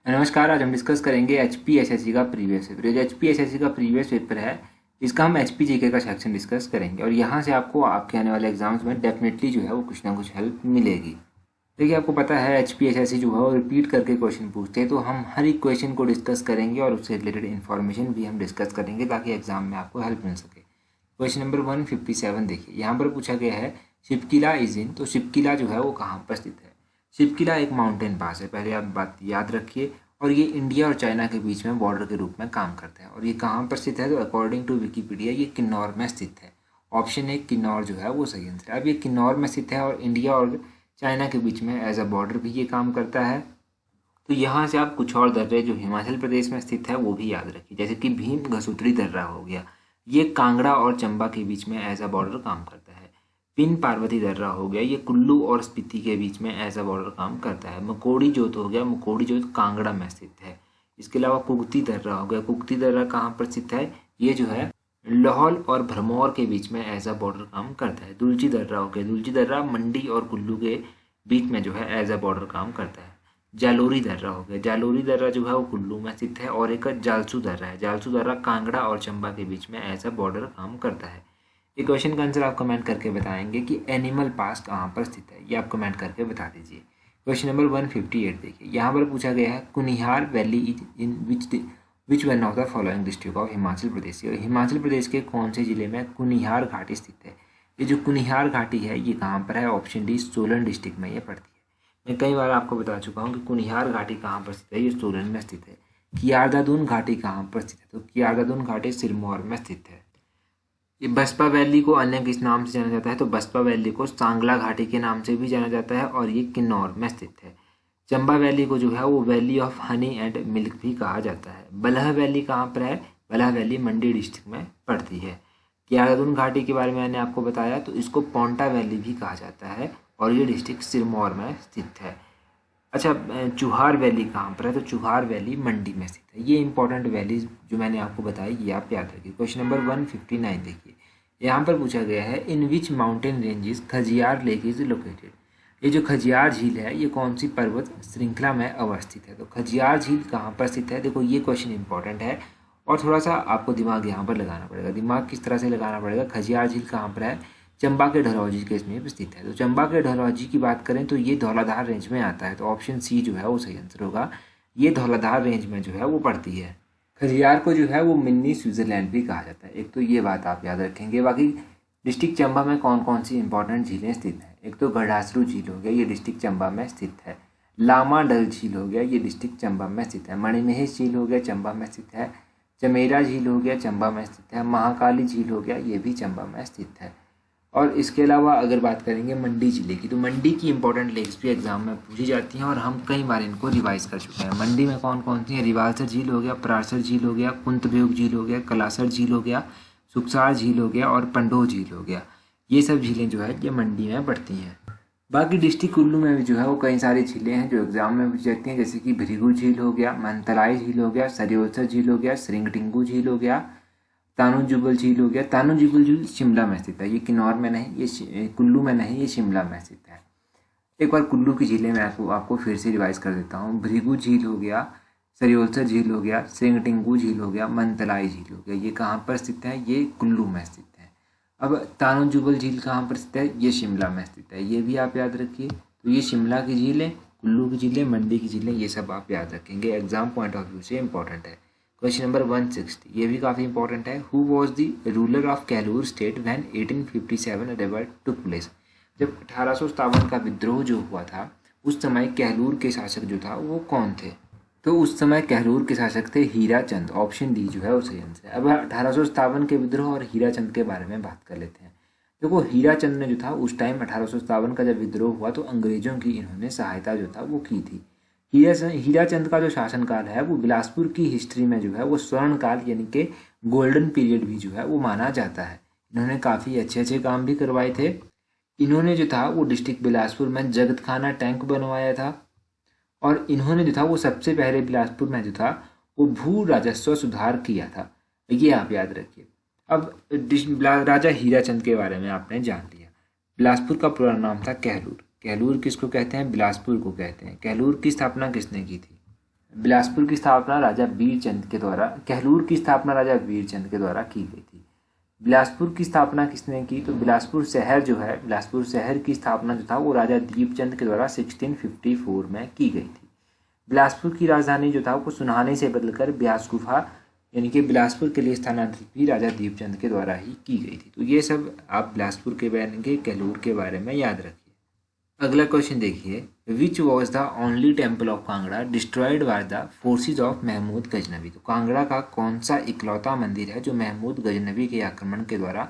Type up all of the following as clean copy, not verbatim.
नमस्कार। आज हम डिस्कस करेंगे एचपीएसएससी का प्रीवियस पेपर। जो एचपीएसएससी का प्रीवियस पेपर है इसका हम एचपीजीके का सेक्शन डिस्कस करेंगे और यहाँ से आपको आपके आने वाले एग्जाम्स में डेफिनेटली जो है वो कुछ ना कुछ हेल्प मिलेगी। देखिए, आपको पता है एचपीएसएससी जो है वो रिपीट करके क्वेश्चन पूछते हैं, तो हम हर एक क्वेश्चन को डिस्कस करेंगे और उससे रिलेटेड इन्फॉर्मेशन भी हम डिस्कस करेंगे ताकि एग्जाम में आपको हेल्प मिल सके। क्वेश्चन नंबर 157 देखिए, यहाँ पर पूछा गया है शिपकिला इज इन। तो शिपकिला जो है वो कहाँ पर स्थित है? शिपकिला एक माउंटेन पास है, पहले आप बात याद रखिए। और ये इंडिया और चाइना के बीच में बॉर्डर के रूप में काम करता है। और ये कहाँ पर स्थित है? तो अकॉर्डिंग टू विकीपीडिया ये किन्नौर में स्थित है। ऑप्शन ए किन्नौर जो है वो सही आंसर है। अब ये किन्नौर में स्थित है और इंडिया और चाइना के बीच में एज अ बॉर्डर भी ये काम करता है। तो यहाँ से आप कुछ और दर्रे जो हिमाचल प्रदेश में स्थित है वो भी याद रखिए, जैसे कि भीम घसुतरी दर्रा हो गया, ये कांगड़ा और चंबा के बीच में एज अ बॉर्डर काम करता है। पिन पार्वती दर्रा हो गया, ये कुल्लू और स्पीति के बीच में एज अ बॉर्डर काम करता है। मकोड़ी जोत हो गया, मकोड़ी जोत कांगड़ा में स्थित है। इसके अलावा कुगती दर्रा हो गया, कुगती दर्रा कहाँ पर स्थित है? ये जो है लाहौल और भरमौर के बीच में एज अ बॉर्डर काम करता है। दुलची दर्रा हो गया, दुलची दर्रा मंडी और कुल्लू के बीच में जो है एज अ बॉर्डर काम करता है। जालोरी दर्रा हो गया, जालोरी दर्रा जो है वो कुल्लू में स्थित है। और एक जालसू दर्रा है, जालसू दर्रा कांगड़ा और चंबा के बीच में एज अ बॉर्डर काम करता है। ये क्वेश्चन का आंसर आप कमेंट करके बताएंगे कि एनिमल पास कहाँ पर स्थित है, ये आप कमेंट करके बता दीजिए। क्वेश्चन नंबर 158 देखिए, यहाँ पर पूछा गया है Kunihar valley is in which one of the following district of Himachal Pradesh. और हिमाचल प्रदेश के कौन से जिले में कुनिहार घाटी स्थित है? ये जो कुनिहार घाटी है ये कहाँ पर है? ऑप्शन डी सोलन डिस्ट्रिक्ट में ये पड़ती है। मैं कई बार आपको बता चुका हूँ कि कुनिहार घाटी कहाँ पर स्थित है, ये सोलन में स्थित है। कियारदादून घाटी कहाँ पर स्थित है? तो कियारदादून घाटी सिरमौर में स्थित है। ये बसपा वैली को अन्य किस नाम से जाना जाता है? तो बसपा वैली को सांगला घाटी के नाम से भी जाना जाता है और ये किन्नौर में स्थित है। चंबा वैली को जो है वो valley of honey and milk भी कहा जाता है। बलह वैली कहाँ पर है? बलह वैली मंडी डिस्ट्रिक्ट में पड़ती है। कियारादून घाटी के बारे में मैंने आपको बताया, तो इसको पोंटा वैली भी कहा जाता है और ये डिस्ट्रिक्ट सिरमौर में स्थित है। अच्छा, चुहार वैली कहाँ पर है? तो चुहार वैली मंडी में स्थित है। ये इंपॉर्टेंट वैलीज जो मैंने आपको बताई ये आप याद रखिए। क्वेश्चन नंबर 159 देखिए, यहाँ पर पूछा गया है in which mountain ranges Khajiyar lake is located. ये जो खजियार झील है ये कौन सी पर्वत श्रृंखला में अवस्थित है? तो खजियार झील कहाँ पर स्थित है? देखो, ये क्वेश्चन इंपॉर्टेंट है और थोड़ा सा आपको दिमाग यहाँ पर लगाना पड़ेगा। दिमाग किस तरह से लगाना पड़ेगा? खजियार झील कहाँ पर है? चंबा के ढलौजी के इसमें स्थित है। तो चंबा के ढलौजी की बात करें तो ये धौलाधार रेंज में आता है, तो ऑप्शन सी जो है वो सही आंसर होगा। ये धौलाधार रेंज में जो है वो पड़ती है। खजियार को जो है वो मिनी स्विट्जरलैंड भी कहा जाता है। एक तो ये बात आप याद रखेंगे। बाकी डिस्ट्रिक्ट चंबा में कौन कौन सी इंपॉर्टेंट झीलें स्थित हैं? एक तो गढ़ासरू झील हो गया, ये डिस्ट्रिक्ट चंबा में स्थित है। लामा डल झील हो गया, ये डिस्ट्रिक्ट चंबा में स्थित है। मणिमहेश झील हो गया, चंबा में स्थित है। चमेरा झील हो गया, चंबा में स्थित है। महाकाली झील हो गया, ये भी चंबा में स्थित है। और इसके अलावा अगर बात करेंगे मंडी जिले की, तो मंडी की इंपॉर्टेंट लेक्स भी एग्जाम में पूछी जाती हैं और हम कई बार इनको रिवाइज कर चुके हैं। मंडी में कौन कौन सी है? रिवालसर झील हो गया, परासर झील हो गया, कुंतबेग झील हो गया, कलासर झील हो गया, सुखसार झील हो गया और पंडोह झील हो गया। ये सब झीलें जो है ये मंडी में पड़ती हैं। बाकी डिस्ट्रिक्ट कुल्लू में भी जो है वो कई सारी झीलें हैं जो एग्जाम में पूछी जाती हैं, जैसे कि भृगु झील हो गया, मंतलाई झील हो गया, सरियोसर झील हो गया, श्रिंगटिंगू झील हो गया, तानू जुबल झील हो गया। तानू जुबल झील शिमला में स्थित है, ये किन्नौर में नहीं, ये कुल्लू में नहीं, ये शिमला में स्थित है। एक बार कुल्लू की झीलें मैं आपको फिर से रिवाइज कर देता हूँ। भृगु झील हो गया, सरियोसर झील हो गया, श्रिंगटिंगू झील हो गया, मंतलाई झील हो गया, ये कहाँ पर स्थित है? ये कुल्लू में स्थित है। अब तानू जुबल झील कहाँ पर स्थित है? ये शिमला में स्थित है, ये भी आप याद रखिए। तो ये शिमला की झीलें, कुल्लू की झीलें, मंडी की झीलें, ये सब आप याद रखेंगे, एग्जाम पॉइंट ऑफ व्यू से इंपॉर्टेंट है। क्वेश्चन नंबर 160, ये भी काफ़ी इंपॉर्टेंट है। Who was the ruler of Kahlur state when 1857 revolt took place. जब 1857 का विद्रोह जो हुआ था उस समय कहलूर के शासक जो था वो कौन थे? तो उस समय कहलूर के शासक थे हीरा चंद। ऑप्शन डी जो है वो सही आंसर है। अब 1857 के विद्रोह और हीरा चंद के बारे में बात कर लेते हैं। देखो, हीरा चंद ने जो था उस टाइम 1857 का जब विद्रोह हुआ तो अंग्रेजों की इन्होंने सहायता जो था वो की थी। हीरा चंद का जो शासनकाल है वो बिलासपुर की हिस्ट्री में जो है वो स्वर्ण काल यानी कि गोल्डन पीरियड भी जो है वो माना जाता है। इन्होंने काफ़ी अच्छे अच्छे काम भी करवाए थे। इन्होंने जो था वो डिस्ट्रिक्ट बिलासपुर में जगत खाना टैंक बनवाया था और इन्होंने जो था वो सबसे पहले बिलासपुर में जो था वो भू राजस्व सुधार किया था, ये आप याद रखिए। अब राजा हीरा चंद के बारे में आपने जान लिया। बिलासपुर का पूरा नाम था कहलूर। कहलूर किसको कहते हैं? बिलासपुर को कहते हैं। कहलूर की स्थापना किसने की थी? बिलासपुर की स्थापना राजा वीरचंद के द्वारा, कहलूर की स्थापना राजा वीरचंद के द्वारा की गई थी। बिलासपुर की स्थापना किसने की? तो बिलासपुर शहर जो है, बिलासपुर शहर की स्थापना जो था वो राजा दीपचंद के द्वारा 1654 में की गई थी। बिलासपुर की राजधानी जो था वो सुनाने से बदलकर ब्यासकुफा यानी कि बिलासपुर के लिए स्थानांतरित भी राजा दीपचंद के द्वारा ही की गई थी। तो ये सब आप बिलासपुर के बारे में, कहलूर के बारे में याद रखिए। अगला क्वेश्चन देखिए, which was the only temple of Kangra destroyed by the forces of Mahmud Ghaznavi. तो कांगड़ा का कौन सा इकलौता मंदिर है जो महमूद गजनवी के आक्रमण के द्वारा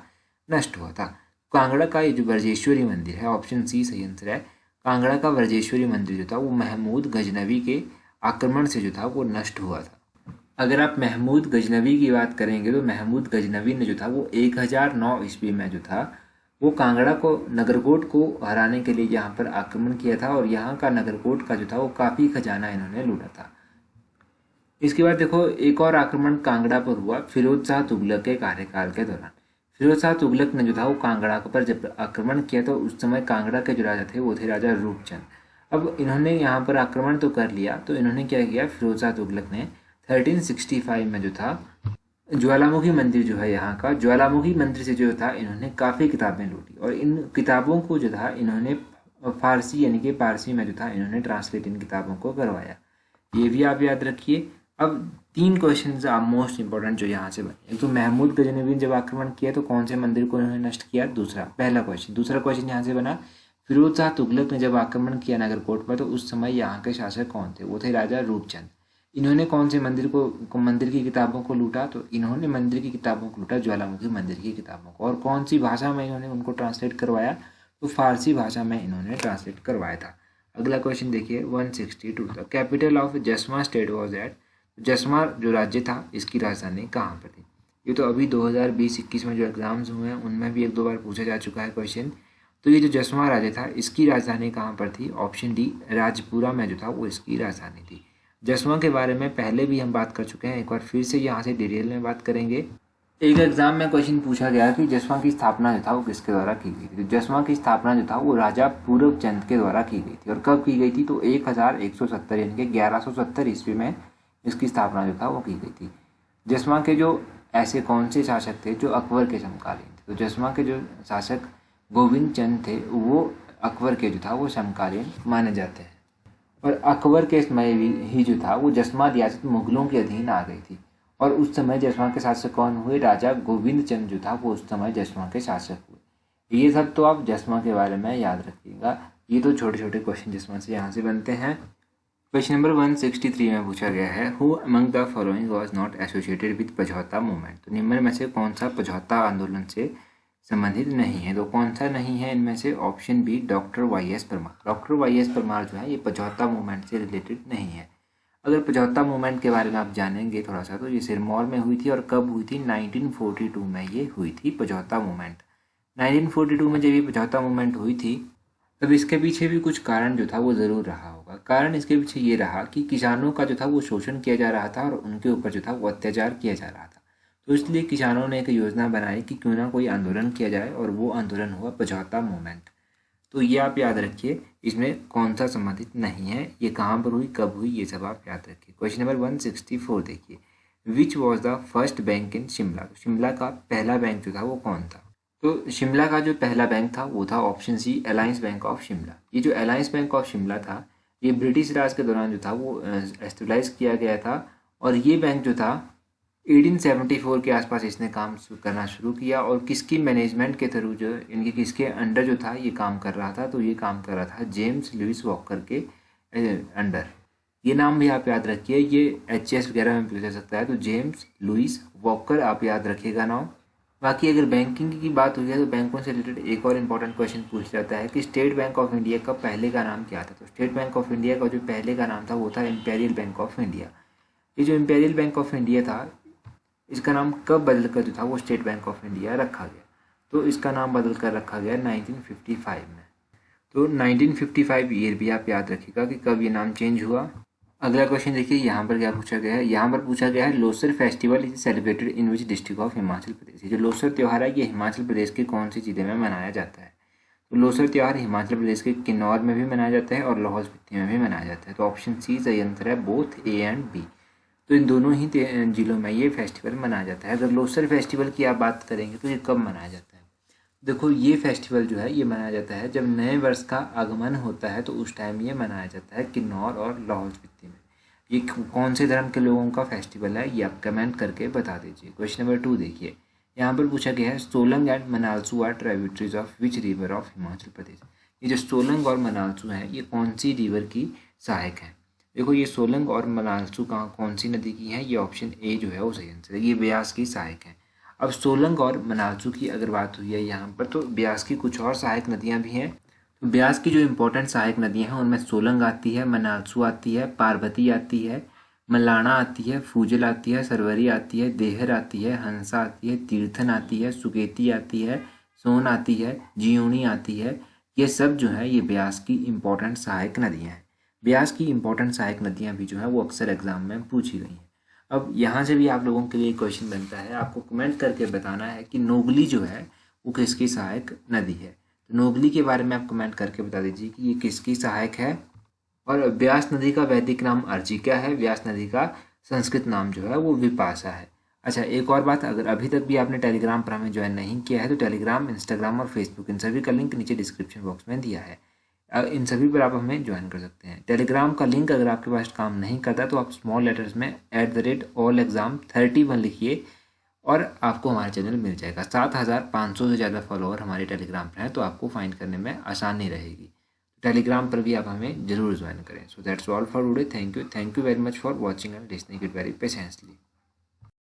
नष्ट हुआ था? कांगड़ा का ये जो ब्रजेश्वरी मंदिर है, ऑप्शन सी सही आंसर है। कांगड़ा का ब्रजेश्वरी मंदिर जो था वो महमूद गजनवी के आक्रमण से जो था वो नष्ट हुआ था। अगर आप महमूद गजनवी की बात करेंगे तो महमूद गजनवी ने जो था वो 1009 ईस्वी में जो था वो कांगड़ा को, नगरकोट को हराने के लिए यहाँ पर आक्रमण किया था और यहाँ का नगरकोट का जो था वो काफ़ी खजाना इन्होंने लूटा था। इसके बाद देखो एक और आक्रमण कांगड़ा पर हुआ फिरोज शाह तुगलक के कार्यकाल के दौरान। फिरोज शाह तुगलक ने जो था वो कांगड़ा पर जब आक्रमण किया तो उस समय कांगड़ा के जो राजा थे वो थे राजा रूपचंद। अब इन्होंने यहाँ पर आक्रमण तो कर लिया, तो इन्होंने क्या किया, फिरोज शाह तुगलक ने 1365 में जो था ज्वालामुखी मंदिर जो है यहाँ का, ज्वालामुखी मंदिर से जो था इन्होंने काफ़ी किताबें लूटी और इन किताबों को जो था इन्होंने फारसी यानी कि पारसी में जो था इन्होंने ट्रांसलेट इन किताबों को करवाया। ये भी आप याद रखिए। अब 3 क्वेश्चन मोस्ट इंपॉर्टेंट जो यहाँ से बने। एक तो महमूद गजनवी ने जब आक्रमण किया तो कौन से मंदिर को इन्होंने नष्ट किया, पहला क्वेश्चन। दूसरा क्वेश्चन यहाँ से बना, फिरोज शाह तुगलक ने जब आक्रमण किया नगरकोट पर तो उस समय यहाँ के शासक कौन थे? वो थे राजा रूपचंद। इन्होंने कौन से मंदिर की किताबों को लूटा? तो इन्होंने मंदिर की किताबों को लूटा, ज्वालामुखी मंदिर की किताबों को। और कौन सी भाषा में इन्होंने उनको ट्रांसलेट करवाया? तो फारसी भाषा में इन्होंने ट्रांसलेट करवाया था। अगला क्वेश्चन देखिए 162, द कैपिटल ऑफ जसमा स्टेट वॉज एट। जसमा जो राज्य था इसकी राजधानी कहाँ पर थी? ये तो अभी 2020-21 में जो एग्जाम्स हुए हैं उनमें भी 1-2 बार पूछा जा चुका है क्वेश्चन। तो ये जो जसमा राज्य था इसकी राजधानी कहाँ पर थी? ऑप्शन डी राजपुरा में जो था वो इसकी राजधानी थी। जसवा के बारे में पहले भी हम बात कर चुके हैं, एक बार फिर से यहाँ से डिटेल में बात करेंगे। एक एग्जाम में क्वेश्चन पूछा गया कि जसवा की स्थापना जो था वो किसके द्वारा की गई थी? तो जसवा की स्थापना जो था वो राजा पूरबचंद के द्वारा की गई थी। और कब की गई थी? तो 1170 यानी कि 1170 ईस्वी में इसकी स्थापना जो था वो की गई थी। जसवा के जो ऐसे कौन से शासक थे जो अकबर के समकालीन थे? तो जसवा के जो शासक गोविंद चंद थे वो अकबर के जो था वो समकालीन माने जाते हैं। और अकबर के समय ही जो था वो जसमा रियासत मुगलों के अधीन आ गई थी। और उस समय जसमा के शासक कौन हुए? राजा गोविंद चंद जो था वो उस समय जसमा के शासक हुए। ये सब तो आप जसमा के बारे में याद रखिएगा। ये तो छोटे छोटे क्वेश्चन जसमा से यहाँ से बनते हैं। क्वेश्चन नंबर 163 में पूछा गया है, who among the following was not associated with Pajhota movement. तो निम्न में से कौन सा पझौता आंदोलन से संबंधित नहीं है? तो कौन सा नहीं है इनमें से? Option B doctor Y S. Parmar. Doctor Y S. Parmar जो है ये पझौता मूवमेंट से रिलेटेड नहीं है। अगर पझौता मूवमेंट के बारे में आप जानेंगे थोड़ा सा तो ये सिरमौर में हुई थी। और कब हुई थी? 1942 में ये हुई थी पझौता मूवमेंट। 1942 में जब ये पझौता मूवमेंट हुई थी तब इसके पीछे भी कुछ कारण जो था वो ज़रूर रहा होगा। कारण इसके पीछे ये रहा कि किसानों का जो था वो शोषण किया जा रहा था और उनके ऊपर जो था वो अत्याचार किया जा रहा था। तो इसलिए किसानों ने एक योजना बनाई कि क्यों ना कोई आंदोलन किया जाए और वो आंदोलन हुआ पझौता मूवमेंट। तो ये आप याद रखिए, इसमें कौन सा संबंधित नहीं है, ये कहाँ पर हुई, कब हुई, ये सब आप याद रखिए। क्वेश्चन नंबर 164 देखिए, which was the first bank in Shimla. तो शिमला का पहला बैंक जो था वो कौन था? तो शिमला का जो पहला बैंक था वो था option C alliance bank of Shimla. ये जो अलायंस बैंक ऑफ शिमला था ये ब्रिटिश राज के दौरान जो था वो एस्टेब्लाइज किया गया था। और ये बैंक जो था 1874 के आसपास इसने काम करना शुरू किया। और किसकी मैनेजमेंट के थ्रू जो इनके किसके अंडर जो था ये काम कर रहा था? तो ये काम कर रहा था जेम्स लुइस वॉकर के अंडर। ये नाम भी आप याद रखिए, ये HS वगैरह में पूछा सकता है। तो जेम्स लुइस वॉकर आप याद रखिएगा नाम। बाकी अगर बैंकिंग की बात हुई है तो बैंकों से रिलेटेड एक और इम्पोर्टेंट क्वेश्चन पूछ जाता है कि स्टेट बैंक ऑफ इंडिया का पहले का नाम क्या था? तो स्टेट बैंक ऑफ इंडिया का जो पहले का नाम था वो था इंपेरियल बैंक ऑफ इंडिया। ये जो इंपेरियल बैंक ऑफ इंडिया था इसका नाम कब बदल कर जो था वो स्टेट बैंक ऑफ इंडिया रखा गया? तो इसका नाम बदल कर रखा गया 1955 में। तो 1955 ईयर भी आप याद रखिएगा कि कब ये नाम चेंज हुआ। अगला क्वेश्चन देखिए, यहाँ पर क्या पूछा गया है? यहाँ पर पूछा गया है Losar festival is celebrated in which district of Himachal Pradesh. ये जो लोसर त्यौहार है ये हिमाचल प्रदेश के कौन सी जिले में मनाया जाता है? तो लोसर त्यौहार हिमाचल प्रदेश के किन्नौर में भी मनाया जाता है और लाहौल स्पीति में भी मनाया जाता है। तो ऑप्शन सी सही आंसर है, बोथ ए एंड बी। तो इन दोनों ही जिलों में ये फेस्टिवल मनाया जाता है। अगर लोसर फेस्टिवल की आप बात करेंगे तो ये कब मनाया जाता है? देखो, ये फेस्टिवल जो है ये मनाया जाता है जब नए वर्ष का आगमन होता है, तो उस टाइम ये मनाया जाता है किन्नौर और लाहौल स्पीति में। ये कौन से धर्म के लोगों का फेस्टिवल है, ये आप कमेंट करके बता दीजिए। क्वेश्चन नंबर 2 देखिए, यहाँ पर पूछा गया है Solang and Manalsu are tributaries of which river of Himachal Pradesh. ये जो सोलंग और मनालसू हैं ये कौन सी रिवर की सहायक हैं? देखो, ये सोलंग और मनालसू कौन सी नदी की हैं? ये ऑप्शन ए जो है वो सही आंसर है, ये ब्यास की सहायक है। अब सोलंग और मनालसू की अगर बात हुई है यहाँ पर, तो ब्यास की कुछ और सहायक नदियाँ भी हैं। तो ब्यास की जो इम्पोर्टेंट सहायक नदियाँ हैं उनमें सोलंग आती है, मनालसू आती है, पार्वती आती है, मलाना आती है, फूजल आती है, सरवरी आती है, देहर आती है, हंसा आती है, तीर्थन आती है, सुकेती आती है, सोन आती है, जियोनी आती है। ये सब जो है ये ब्यास की इम्पोर्टेंट सहायक नदियाँ हैं। ब्यास की इम्पोर्टेंट सहायक नदियाँ भी जो है वो अक्सर एग्जाम में पूछी गई हैं। अब यहाँ से भी आप लोगों के लिए क्वेश्चन बनता है, आपको कमेंट करके बताना है कि नोगली जो है वो किसकी सहायक नदी है। तो नोगली के बारे में आप कमेंट करके बता दीजिए कि ये किसकी सहायक है। और ब्यास नदी का वैदिक नाम अर्चिका है, ब्यास नदी का संस्कृत नाम जो है वो विपाशा है। अच्छा, एक और बात, अगर अभी तक भी आपने टेलीग्राम पर हमें ज्वाइन नहीं किया है तो टेलीग्राम, इंस्टाग्राम और फेसबुक इन सभी का लिंक नीचे डिस्क्रिप्शन बॉक्स में दिया है। इन सभी पर आप हमें ज्वाइन कर सकते हैं। टेलीग्राम का लिंक अगर आपके पास काम नहीं करता तो आप स्मॉल लेटर्स में @allexam31 लिखिए और आपको हमारा चैनल मिल जाएगा। 7500 से ज़्यादा फॉलोअर हमारे टेलीग्राम पर हैं, तो आपको फाइंड करने में आसानी रहेगी। टेलीग्राम पर भी आप हमें जरूर ज्वाइन करें। So that's all for today. Thank you very much for watching and listening it very patiently.